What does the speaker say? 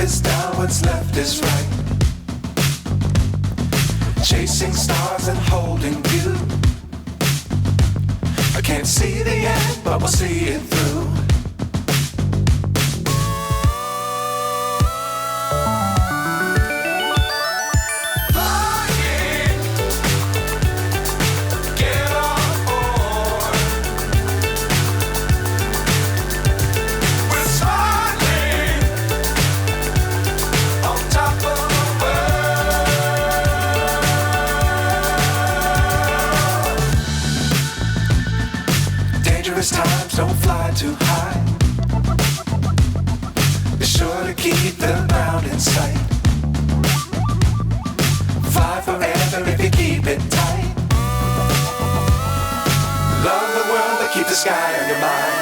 is down, what's left is right. Chasing stars and holding you. I can't see the end, but we'll see it through. Times don't fly too high. Be sure to keep the ground in sight. Fly forever if you keep it tight. Love the world, but keep the sky on your mind.